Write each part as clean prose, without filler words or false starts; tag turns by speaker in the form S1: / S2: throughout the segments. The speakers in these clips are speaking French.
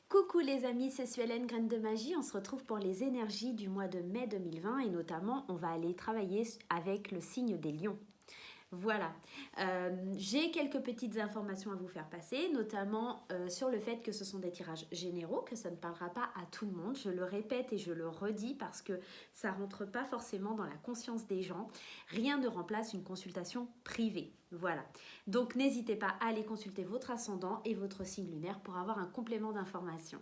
S1: Coucou les amis, c'est Suelen, Graine de Magie. On se retrouve pour les énergies du mois de mai 2020 et notamment on va aller travailler avec le signe des lions. Voilà, j'ai quelques petites informations à vous faire passer, notamment sur le fait que ce sont des tirages généraux, que ça ne parlera pas à tout le monde. Je le répète et je le redis parce que ça ne rentre pas forcément dans la conscience des gens. Rien ne remplace une consultation privée. Voilà, donc n'hésitez pas à aller consulter votre ascendant et votre signe lunaire pour avoir un complément d'information.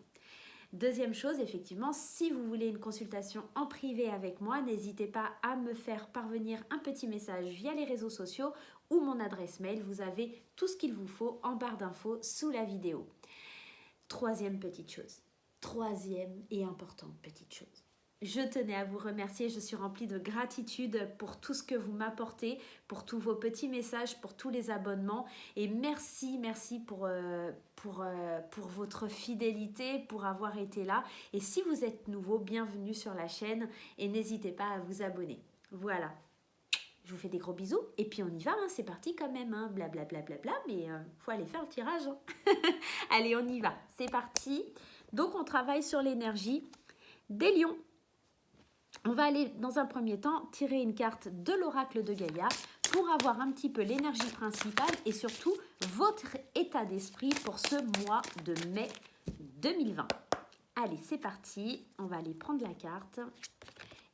S1: Deuxième chose, effectivement, si vous voulez une consultation en privé avec moi, n'hésitez pas à me faire parvenir un petit message via les réseaux sociaux ou mon adresse mail. Vous avez tout ce qu'il vous faut en barre d'infos sous la vidéo. Troisième petite chose, troisième et importante petite chose. Je tenais à vous remercier, je suis remplie de gratitude pour tout ce que vous m'apportez, pour tous vos petits messages, pour tous les abonnements et merci pour votre fidélité, pour avoir été là. Et si vous êtes nouveau, bienvenue sur la chaîne et n'hésitez pas à vous abonner. Voilà, je vous fais des gros bisous et puis on y va, hein, c'est parti quand même, hein, blablabla, mais faut aller faire le tirage. Hein. Allez, on y va, c'est parti. Donc on travaille sur l'énergie des lions. On va aller dans un premier temps tirer une carte de l'oracle de Gaïa pour avoir un petit peu l'énergie principale et surtout votre état d'esprit pour ce mois de mai 2020. Allez, c'est parti. On va aller prendre la carte.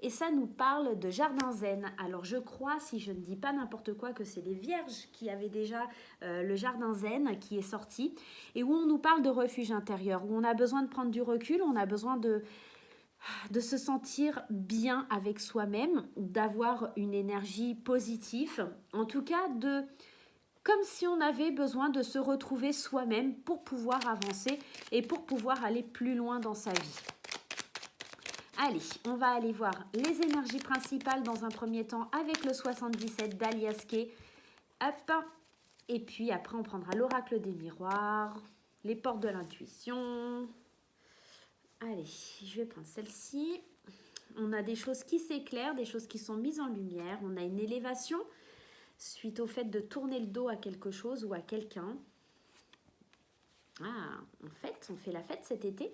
S1: Et ça nous parle de jardin zen. Alors je crois, si je ne dis pas n'importe quoi, que c'est les vierges qui avaient déjà le jardin zen qui est sorti et où on nous parle de refuge intérieur, où on a besoin de prendre du recul, on a besoin de se sentir bien avec soi-même, d'avoir une énergie positive, en tout cas comme si on avait besoin de se retrouver soi-même pour pouvoir avancer et pour pouvoir aller plus loin dans sa vie. Allez, on va aller voir les énergies principales dans un premier temps avec le 77 d'Alias Kay. Hop, et puis après on prendra l'oracle des miroirs, les portes de l'intuition. Allez, je vais prendre celle-ci. On a des choses qui s'éclairent, des choses qui sont mises en lumière. On a une élévation suite au fait de tourner le dos à quelque chose ou à quelqu'un. Ah, en fait, on fait la fête cet été.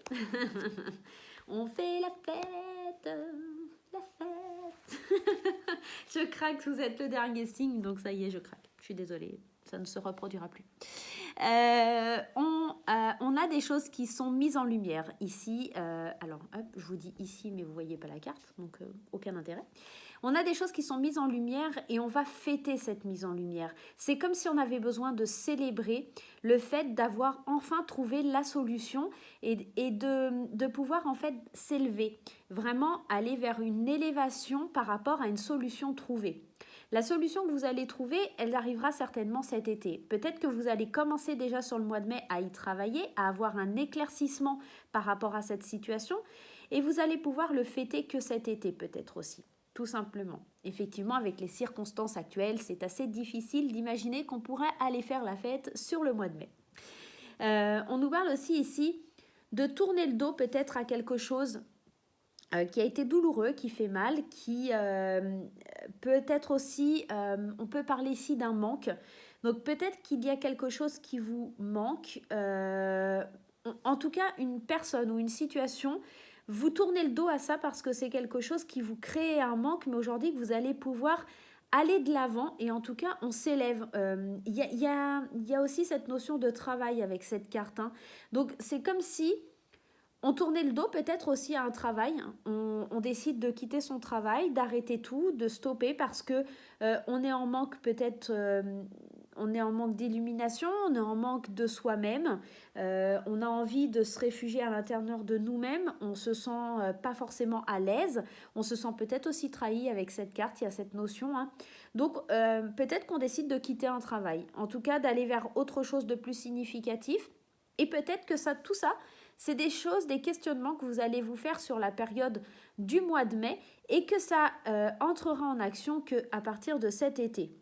S1: On fait la fête, la fête. Je craque, vous êtes le dernier signe, donc ça y est, je craque. Je suis désolée, ça ne se reproduira plus. On a des choses qui sont mises en lumière ici. Alors, hop, je vous dis ici, mais vous ne voyez pas la carte, donc aucun intérêt. On a des choses qui sont mises en lumière et on va fêter cette mise en lumière. C'est comme si on avait besoin de célébrer le fait d'avoir enfin trouvé la solution et de pouvoir en fait s'élever, vraiment aller vers une élévation par rapport à une solution trouvée. La solution que vous allez trouver, elle arrivera certainement cet été. Peut-être que vous allez commencer déjà sur le mois de mai à y travailler, à avoir un éclaircissement par rapport à cette situation et vous allez pouvoir le fêter que cet été peut-être aussi. Tout simplement. Effectivement, avec les circonstances actuelles, c'est assez difficile d'imaginer qu'on pourrait aller faire la fête sur le mois de mai. On nous parle aussi ici de tourner le dos peut-être à quelque chose qui a été douloureux, qui fait mal, qui peut être aussi, on peut parler ici d'un manque. Donc peut-être qu'il y a quelque chose qui vous manque, en tout cas une personne ou une situation. Vous tournez le dos à ça parce que c'est quelque chose qui vous crée un manque, mais aujourd'hui que vous allez pouvoir aller de l'avant et en tout cas on s'élève. Il y a aussi cette notion de travail avec cette carte. Hein. Donc c'est comme si on tournait le dos peut-être aussi à un travail. On décide de quitter son travail, d'arrêter tout, de stopper parce que on est en manque peut-être... on est en manque d'illumination, on est en manque de soi-même, on a envie de se réfugier à l'intérieur de nous-mêmes, on se sent pas forcément à l'aise, on se sent peut-être aussi trahi avec cette carte, il y a cette notion. Hein. Donc peut-être qu'on décide de quitter un travail, en tout cas d'aller vers autre chose de plus significatif, et peut-être que tout ça, c'est des choses, des questionnements que vous allez vous faire sur la période du mois de mai et que ça entrera en action qu'à partir de cet été.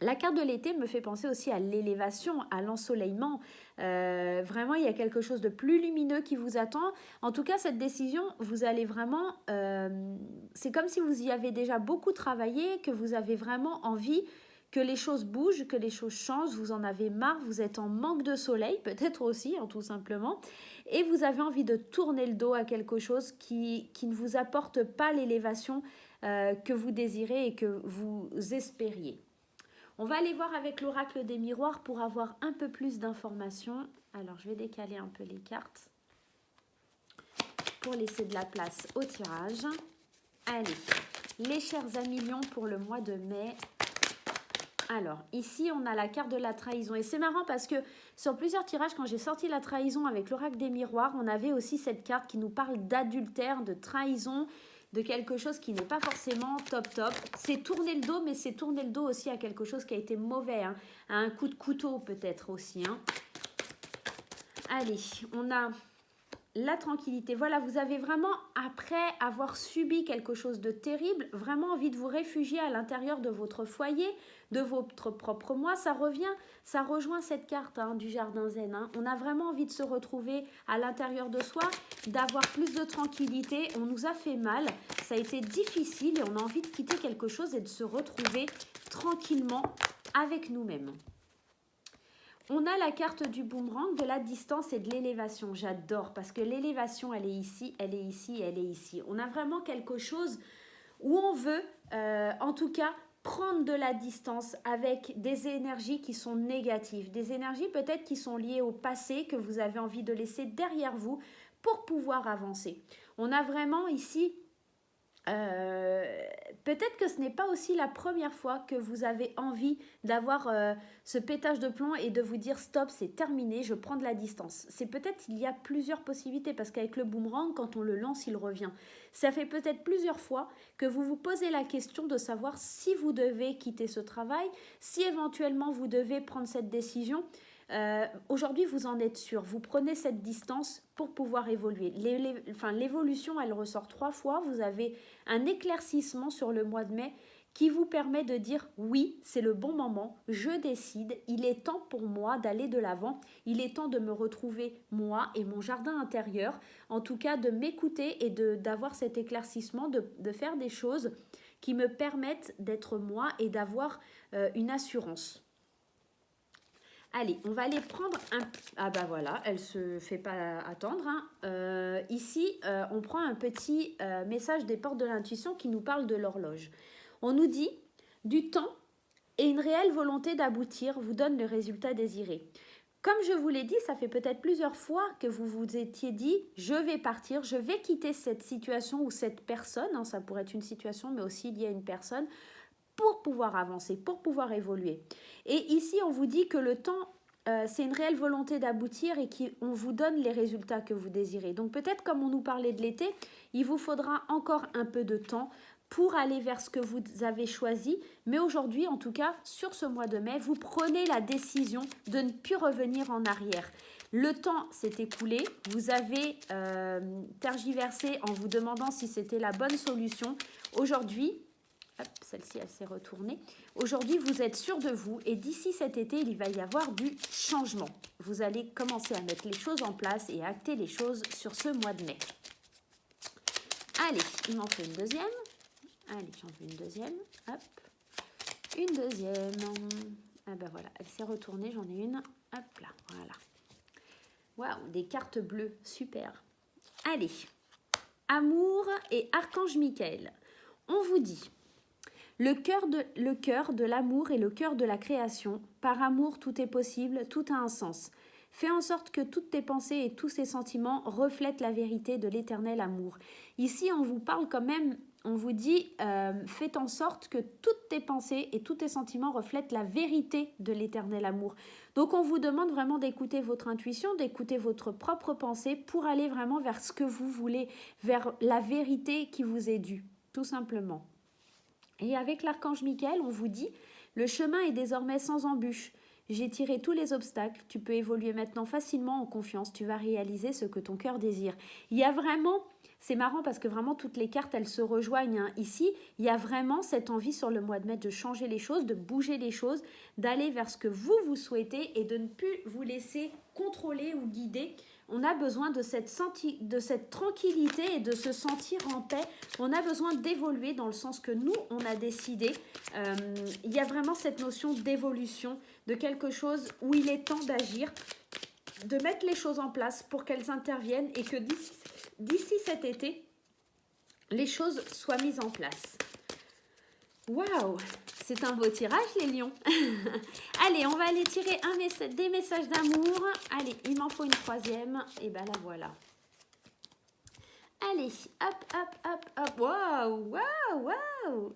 S1: La carte de l'été me fait penser aussi à l'élévation, à l'ensoleillement. Vraiment, il y a quelque chose de plus lumineux qui vous attend. En tout cas, cette décision, vous allez vraiment... c'est comme si vous y avez déjà beaucoup travaillé, que vous avez vraiment envie que les choses bougent, que les choses changent, vous en avez marre, vous êtes en manque de soleil, peut-être aussi, hein, tout simplement, et vous avez envie de tourner le dos à quelque chose qui ne vous apporte pas l'élévation que vous désirez et que vous espériez. On va aller voir avec l'oracle des miroirs pour avoir un peu plus d'informations. Alors, je vais décaler un peu les cartes pour laisser de la place au tirage. Allez, les chers amis lions pour le mois de mai. Alors, ici, on a la carte de la trahison. Et c'est marrant parce que sur plusieurs tirages, quand j'ai sorti la trahison avec l'oracle des miroirs, on avait aussi cette carte qui nous parle d'adultère, de trahison, de quelque chose qui n'est pas forcément top. C'est tourner le dos, mais c'est tourner le dos aussi à quelque chose qui a été mauvais, hein, à un coup de couteau peut-être aussi. Hein. Allez, on a la tranquillité. Voilà, vous avez vraiment, après avoir subi quelque chose de terrible, vraiment envie de vous réfugier à l'intérieur de votre foyer, de votre propre moi. Ça rejoint cette carte hein, du jardin zen. Hein. On a vraiment envie de se retrouver à l'intérieur de soi, d'avoir plus de tranquillité. On nous a fait mal, ça a été difficile et on a envie de quitter quelque chose et de se retrouver tranquillement avec nous-mêmes. On a la carte du boomerang, de la distance et de l'élévation. J'adore parce que l'élévation, elle est ici, elle est ici, elle est ici. On a vraiment quelque chose où on veut, en tout cas, prendre de la distance avec des énergies qui sont négatives. Des énergies peut-être qui sont liées au passé, que vous avez envie de laisser derrière vous pour pouvoir avancer. On a vraiment ici... peut-être que ce n'est pas aussi la première fois que vous avez envie d'avoir ce pétage de plomb et de vous dire stop, c'est terminé, je prends de la distance. C'est peut-être il y a plusieurs possibilités parce qu'avec le boomerang, quand on le lance, il revient. Ça fait peut-être plusieurs fois que vous vous posez la question de savoir si vous devez quitter ce travail, si éventuellement vous devez prendre cette décision. Aujourd'hui, vous en êtes sûr. Vous prenez cette distance pour pouvoir évoluer. L'évolution, elle ressort 3 fois. Vous avez un éclaircissement sur le mois de mai qui vous permet de dire oui, c'est le bon moment, je décide, il est temps pour moi d'aller de l'avant, il est temps de me retrouver moi et mon jardin intérieur, en tout cas de m'écouter et d'avoir cet éclaircissement, de faire des choses qui me permettent d'être moi et d'avoir une assurance. Allez, on va aller prendre un... Ah bah voilà, elle se fait pas attendre. Hein. Ici, on prend un petit message des portes de l'intuition qui nous parle de l'horloge. On nous dit, du temps et une réelle volonté d'aboutir vous donne le résultat désiré. Comme je vous l'ai dit, ça fait peut-être plusieurs fois que vous vous étiez dit, je vais partir, je vais quitter cette situation ou cette personne. Hein, ça pourrait être une situation, mais aussi liée à une personne, pour pouvoir avancer, pour pouvoir évoluer. Et ici, on vous dit que le temps, c'est une réelle volonté d'aboutir et qu'on vous donne les résultats que vous désirez. Donc peut-être comme on nous parlait de l'été, il vous faudra encore un peu de temps pour aller vers ce que vous avez choisi. Mais aujourd'hui, en tout cas, sur ce mois de mai, vous prenez la décision de ne plus revenir en arrière. Le temps s'est écoulé, vous avez tergiversé en vous demandant si c'était la bonne solution. Aujourd'hui, celle-ci, elle s'est retournée. Aujourd'hui, vous êtes sûr de vous et d'ici cet été, il va y avoir du changement. Vous allez commencer à mettre les choses en place et à acter les choses sur ce mois de mai. Allez, il m'en faut une deuxième. Allez, j'en fais une deuxième. Hop. Une deuxième. Ah ben voilà, elle s'est retournée, j'en ai une. Hop là, voilà. Waouh, des cartes bleues, super. Allez, Amour et Archange Michael. On vous dit... Le cœur de l'amour et le cœur de la création. Par amour, tout est possible, tout a un sens. Fais en sorte que toutes tes pensées et tous tes sentiments reflètent la vérité de l'éternel amour. Ici, on vous parle quand même, on vous dit, faites en sorte que toutes tes pensées et tous tes sentiments reflètent la vérité de l'éternel amour. Donc, on vous demande vraiment d'écouter votre intuition, d'écouter votre propre pensée pour aller vraiment vers ce que vous voulez, vers la vérité qui vous est due, tout simplement. Et avec l'archange Michael, on vous dit, le chemin est désormais sans embûche. J'ai tiré tous les obstacles, tu peux évoluer maintenant facilement en confiance, tu vas réaliser ce que ton cœur désire. Il y a vraiment C'est marrant parce que vraiment toutes les cartes, elles se rejoignent, hein. Ici, il y a vraiment cette envie sur le mois de mai de changer les choses, de bouger les choses, d'aller vers ce que vous souhaitez et de ne plus vous laisser contrôler ou guider. On a besoin de cette tranquillité et de se sentir en paix. On a besoin d'évoluer dans le sens que nous, on a décidé. Il y a vraiment cette notion d'évolution, de quelque chose où il est temps d'agir, de mettre les choses en place pour qu'elles interviennent et que d'ici cet été, les choses soient mises en place. Waouh, c'est un beau tirage les lions. Allez, on va aller tirer des messages d'amour. Allez, il m'en faut une troisième. Et ben la voilà. Allez, hop, hop, hop, hop. Waouh, waouh, waouh.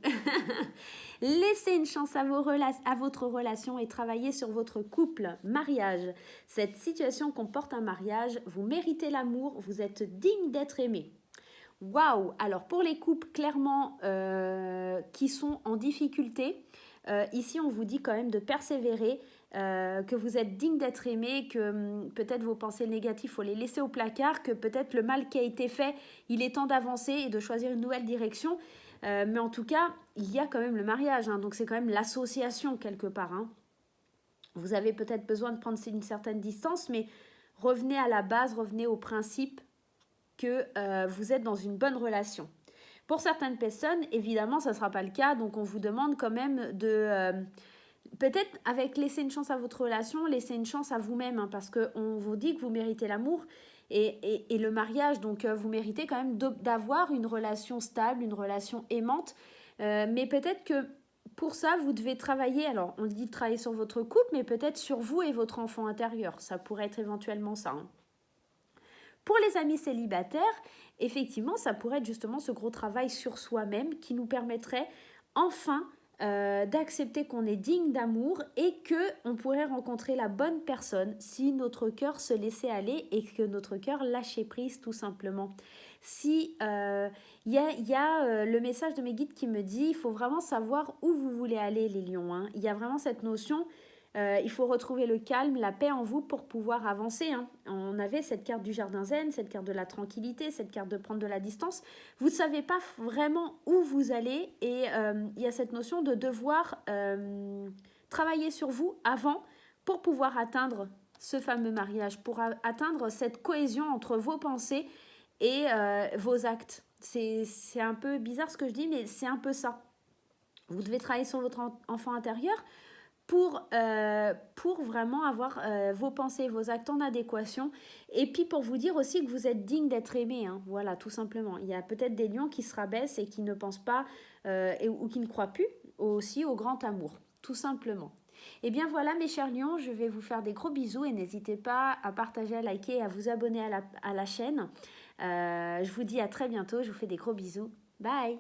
S1: Laissez une chance à votre relation et travaillez sur votre couple, mariage. Cette situation comporte un mariage. Vous méritez l'amour. Vous êtes digne d'être aimé. Waouh! Alors pour les couples clairement qui sont en difficulté, ici on vous dit quand même de persévérer, que vous êtes digne d'être aimé, que peut-être vos pensées négatives, il faut les laisser au placard, que peut-être le mal qui a été fait, il est temps d'avancer et de choisir une nouvelle direction. Mais en tout cas, il y a quand même le mariage, hein, donc c'est quand même l'association quelque part. Hein. Vous avez peut-être besoin de prendre une certaine distance, mais revenez à la base, revenez au principe que vous êtes dans une bonne relation. Pour certaines personnes, évidemment, ça ne sera pas le cas, donc on vous demande quand même de... peut-être avec laisser une chance à votre relation, laisser une chance à vous-même, hein, parce qu'on vous dit que vous méritez l'amour et le mariage, donc vous méritez quand même d'avoir une relation stable, une relation aimante, mais peut-être que pour ça, vous devez travailler, alors on dit de travailler sur votre couple, mais peut-être sur vous et votre enfant intérieur, ça pourrait être éventuellement ça, hein. Pour les amis célibataires, effectivement, ça pourrait être justement ce gros travail sur soi-même qui nous permettrait enfin d'accepter qu'on est digne d'amour et qu'on pourrait rencontrer la bonne personne si notre cœur se laissait aller et que notre cœur lâchait prise tout simplement. Si y a le message de mes guides qui me dit il faut vraiment savoir où vous voulez aller les lions, hein. Il y a vraiment cette notion... il faut retrouver le calme, la paix en vous pour pouvoir avancer, hein. On avait cette carte du jardin zen, cette carte de la tranquillité, cette carte de prendre de la distance. Vous ne savez pas vraiment où vous allez et il y a cette notion de devoir travailler sur vous avant pour pouvoir atteindre ce fameux mariage, pour atteindre cette cohésion entre vos pensées et vos actes. C'est un peu bizarre ce que je dis, mais c'est un peu ça. Vous devez travailler sur votre enfant intérieur pour vraiment avoir vos pensées, vos actes en adéquation. Et puis pour vous dire aussi que vous êtes digne d'être aimé. Hein. Voilà, tout simplement. Il y a peut-être des lions qui se rabaissent et qui ne pensent pas ou qui ne croient plus aussi au grand amour. Tout simplement. Et bien voilà mes chers lions, je vais vous faire des gros bisous et n'hésitez pas à partager, à liker et à vous abonner à la chaîne. Je vous dis à très bientôt, je vous fais des gros bisous. Bye!